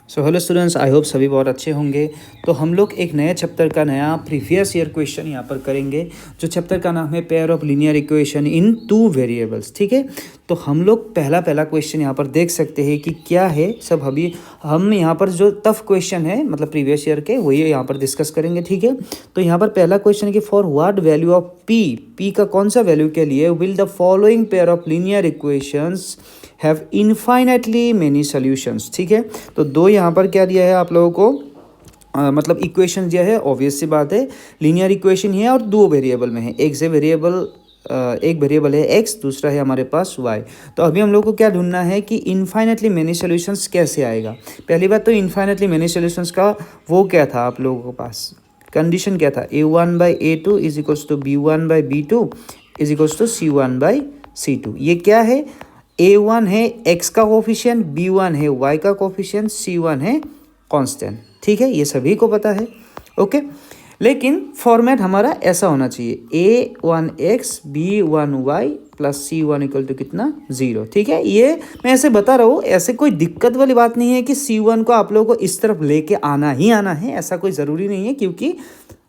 So hello students, I hope सभी बहुत अच्छे होंगे। तो हम लोग एक नए चैप्टर का नया प्रीवियस ईयर क्वेश्चन यहाँ पर करेंगे। जो चैप्टर का नाम है pair of linear equation in two variables. ठीक है, तो हम लोग पहला क्वेश्चन यहाँ पर देख सकते हैं कि क्या है सब। अभी हम यहाँ पर जो टफ क्वेश्चन है मतलब प्रीवियस ईयर के वही यहाँ पर डिस्कस करेंगे। ठीक है, तो यहाँ पर पहला क्वेश्चन है कि for what value of P का कौन सा वैल्यू के लिए will the following pair of linear equations have infinitely many solutions. ठीक है, तो दो यहाँ पर क्या दिया है आप लोगों को मतलब इक्वेशन दिया है। ऑब्वियस सी बात है, लीनियर इक्वेशन ही है और दो वेरिएबल में है। एक वेरिएबल है एक्स, दूसरा है हमारे पास वाई। तो अभी हम लोग को क्या ढूंढना है कि इनफाइनाइटली मेनी सॉल्यूशंस कैसे आएगा। पहली बात तो इनफाइनाइटली मेनी सॉल्यूशंस का वो क्या था आप लोगों के पास, कंडीशन क्या था, a1/a2 is equals to b1/b2 is equals to c1/c2। ये क्या है, a1 है x का कोफिशिएंट, b1 है y का कोफिशिएंट, c1 है कांस्टेंट। ठीक है, ये सभी को पता है। ओके, लेकिन फॉर्मेट हमारा ऐसा होना चाहिए a1x b1y plus c1 equal to कितना 0। ठीक है, ये मैं ऐसे बता रहा हूँ, ऐसे कोई दिक्कत वाली बात नहीं है कि c1 को आप लोगों को इस तरफ लेके आना ही आना है, ऐसा कोई ज़रूरी नहीं है। क्योंकि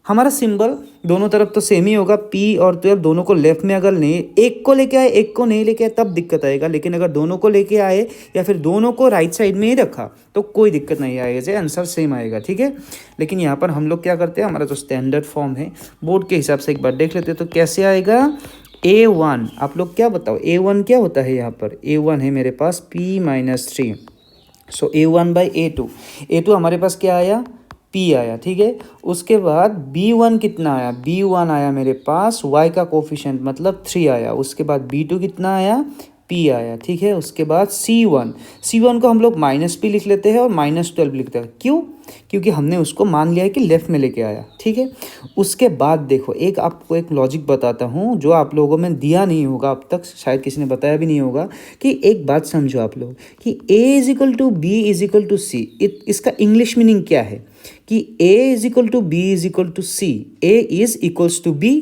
हमारा सिंबल दोनों तरफ तो सेम ही होगा, p और 12 दोनों को लेफ्ट में अगर नहीं, एक को लेके आए एक को नहीं लेके आए तब दिक्कत आएगा। लेकिन अगर दोनों को लेके आए या फिर दोनों को राइट साइड में ही रखा तो कोई दिक्कत नहीं आएगा, जैसे आंसर सेम आएगा। ठीक है, लेकिन यहाँ पर हम लोग क्या करते हैं, हमारा जो स्टैंडर्ड फॉर्म है बोर्ड के हिसाब से एक बार देख लेते हैं। तो कैसे आएगा, a1 आप लोग क्या बताओ, a1 क्या होता है, यहाँ पर a1 है मेरे पास p-3। सो a1/a2 हमारे पास क्या आया, p आया। ठीक है, उसके बाद b1 कितना आया, b1 आया मेरे पास y का कोफिशिएंट मतलब 3 आया। उसके बाद b2 कितना आया, p आया। ठीक है, उसके बाद c1 को हम लोग -p लिख लेते हैं और -12 लिखते हैं। क्यों, क्योंकि हमने उसको मान लिया है कि लेफ्ट में लेके आया। ठीक है, उसके बाद देखो एक आपको एक लॉजिक बताता हूँ जो आप लोगों में दिया नहीं होगा अब तक, शायद किसी ने बताया भी नहीं होगा। कि एक बात समझो आप लोग कि a is equal to B is equal to C, इसका इंग्लिश मीनिंग क्या है कि a is equal to B is equal to C, a is equals to B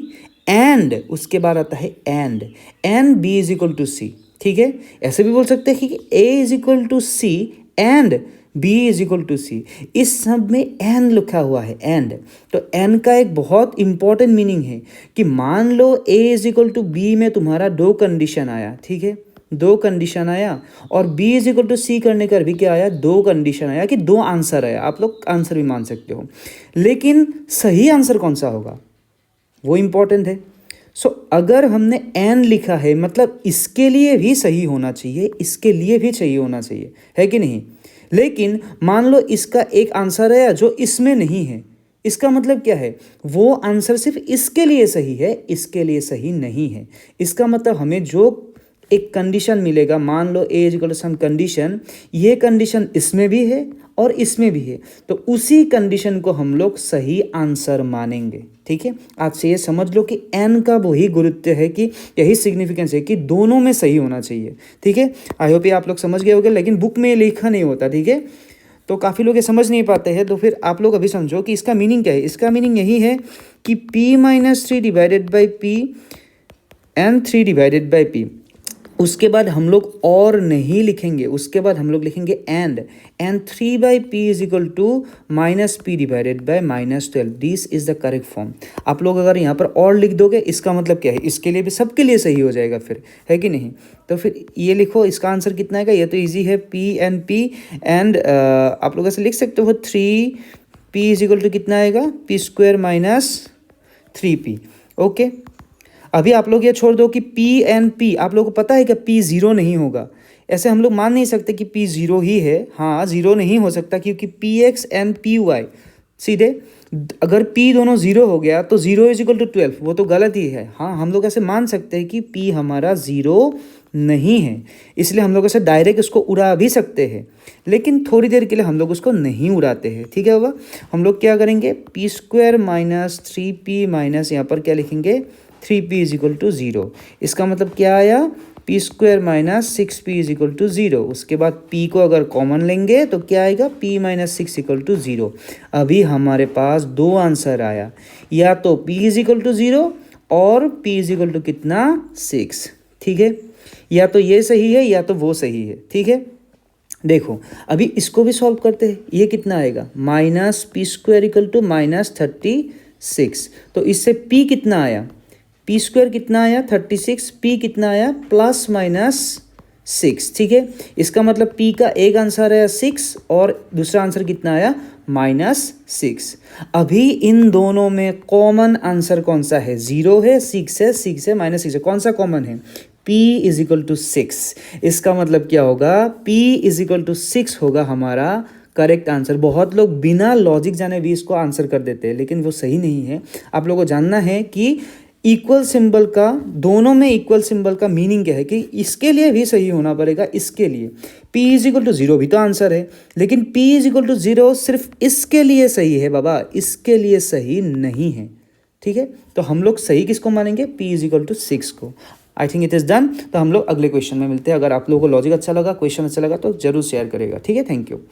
and उसके बाद आता है and b is equal to C. ठीक है, ऐसे भी बोल सकते हैं कि a is equal to C and b is equal to C. इस सब में एंड लिखा हुआ है, एंड। तो एंड का एक बहुत इंपॉर्टेंट मीनिंग है कि मान लो a is equal to b में तुम्हारा दो कंडीशन आया। ठीक है, दो कंडीशन आया और b इज इक्वल टू सी करने का भी क्या आया, दो कंडीशन आया कि दो आंसर आया। आप लोग आंसर भी मान सकते हो, लेकिन सही आंसर कौन सा होगा वो इंपॉर्टेंट है। सो अगर हमने एन लिखा है मतलब इसके लिए भी सही होना चाहिए, इसके लिए भी सही होना चाहिए, है कि नहीं। लेकिन मान लो इसका एक आंसर है जो इसमें नहीं है, इसका मतलब क्या है, वो आंसर सिर्फ इसके लिए सही है, इसके लिए सही नहीं है। इसका मतलब हमें जो एक कंडीशन मिलेगा, मान लो ए इक्वल टू सम कंडीशन, ये कंडीशन इसमें भी है और इसमें भी है, तो उसी कंडीशन को हम लोग सही आंसर मानेंगे। ठीक है, आज से ये समझ लो कि एन का वही गुरुत्व है कि यही सिग्निफिकेंस है कि दोनों में सही होना चाहिए। ठीक है, आई होप ये आप लोग समझ गए होंगे, लेकिन बुक में लिखा नहीं होता। ठीक है, तो काफ़ी लोग ये समझ नहीं पाते हैं। तो फिर आप लोग अभी समझो कि इसका मीनिंग क्या है। इसका मीनिंग यही है कि p-3 divided by p and 3 divided by p। उसके बाद हम लोग और नहीं लिखेंगे, उसके बाद हम लोग लिखेंगे and 3/p is equal to -p divided by -12। This is the correct form. आप लोग अगर यहाँ पर और लिख दोगे इसका मतलब क्या है, इसके लिए भी सबके लिए सही हो जाएगा फिर, है कि नहीं। तो फिर ये लिखो, इसका आंसर कितना आएगा, ये तो ईजी है, p एंड आप लोग ऐसे लिख सकते हो 3p इज इक्वल टू कितना आएगा, p² - 3p। ओके, अभी आप लोग ये छोड़ दो कि p आप लोगों को पता है कि p 0 नहीं होगा। ऐसे हम लोग मान नहीं सकते कि p 0 ही है। हाँ, 0 नहीं हो सकता क्योंकि px एंड py सीधे, अगर p दोनों 0 हो गया तो 0 इज इक्वल टू 12, वो तो गलत ही है। हाँ, हम लोग ऐसे मान सकते हैं कि p हमारा 0 नहीं है, इसलिए हम लोग ऐसे डायरेक्ट उसको उड़ा भी सकते हैं, लेकिन थोड़ी देर के लिए हम लोग उसको नहीं उड़ाते हैं। ठीक है, होगा हम लोग क्या करेंगे, p² - 3p माइनस यहाँ पर क्या लिखेंगे, 3p इज इक्वल टू 0। इसका मतलब क्या आया, p² - 6p is equal to 0। उसके बाद p को अगर कॉमन लेंगे तो क्या आएगा, p - 6 इक्वल टू 0। अभी हमारे पास दो आंसर आया, या तो p इज इक्वल टू 0 और p इज इक्वल टू कितना 6। ठीक है, या तो ये सही है या तो वो सही है। ठीक है, देखो अभी इसको भी सॉल्व करते हैं, ये कितना आएगा minus p square equal to -36। तो इससे p कितना आया, पी स्क्वायर कितना आया 36, p कितना आया +/6। ठीक है, इसका मतलब p का एक आंसर आया 6 और दूसरा आंसर कितना आया -6। अभी इन दोनों में कॉमन आंसर कौन सा है, 0 है, 6 है, 6 है, -6 है, कौन सा कॉमन है, p = 6। इसका मतलब क्या होगा, p = 6 होगा हमारा करेक्ट आंसर। बहुत लोग बिना लॉजिक जाने भी इसको आंसर कर देते हैं, लेकिन वो सही नहीं है। आप लोगों को जानना है कि इक्वल सिंबल का, दोनों में इक्वल सिंबल का मीनिंग क्या है, कि इसके लिए भी सही होना पड़ेगा, इसके लिए p = 0 भी तो आंसर है, लेकिन p = 0 सिर्फ इसके लिए सही है बाबा, इसके लिए सही नहीं है। ठीक है, तो हम लोग सही किसको मानेंगे, p = 6 को। I think it is done. तो हम लोग अगले क्वेश्चन में मिलते हैं। अगर आप लोगों को लॉजिक अच्छा लगा, क्वेश्चन अच्छा लगा तो जरूर शेयर करेगा। ठीक है, थैंक यू।